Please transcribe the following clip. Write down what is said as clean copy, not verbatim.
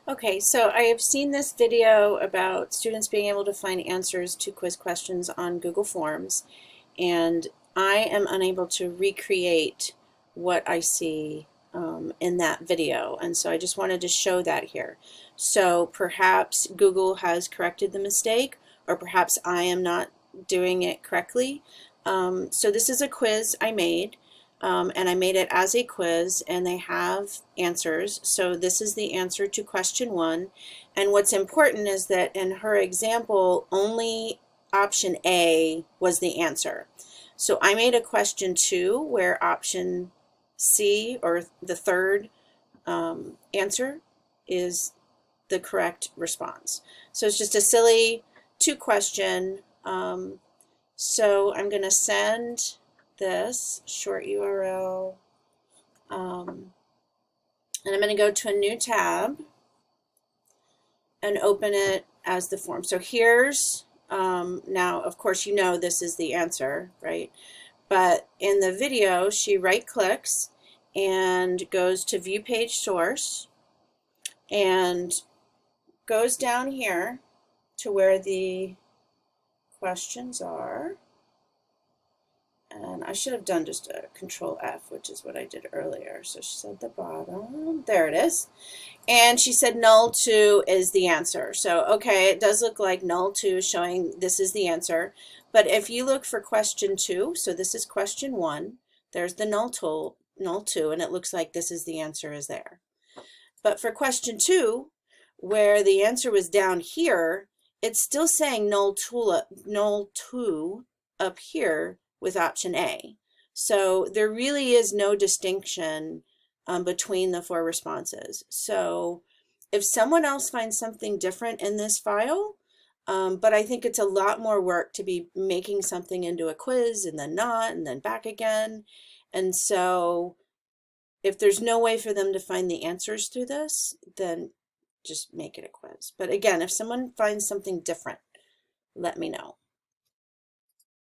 Okay, so I have seen this video about students being able to find answers to quiz questions on Google Forms, and I am unable to recreate what I see in that video, and so I just wanted to show that here. So perhaps Google has corrected the mistake, or perhaps I am not doing it correctly. So this is a quiz I made. And I made it as a quiz, and they have answers. So this is the answer to question 1. And what's important is that in her example, only option A was the answer. So I made a question 2 where option C, or the third answer, is the correct response. So it's just a silly 2 question. So I'm going to send this short URL, and I'm going to go to a new tab and open it as the form. So here's, now of course you know this is the answer, right? But in the video she right clicks and goes to view page source and goes down here to where the questions are. And I should have done just a Control F, which is what I did earlier. So she said the bottom, there it is. And she said null 2 is the answer. So, okay, it does look like null 2 is showing this is the answer. But if you look for question 2, so this is question 1, there's the null 2, and it looks like this is the answer is there. But for question 2, where the answer was down here, it's still saying null 2 up here with option A. So there really is no distinction between the 4 responses. So if someone else finds something different in this file, but I think it's a lot more work to be making something into a quiz and then not and then back again. And so if there's no way for them to find the answers through this, then just make it a quiz. But again, if someone finds something different, let me know.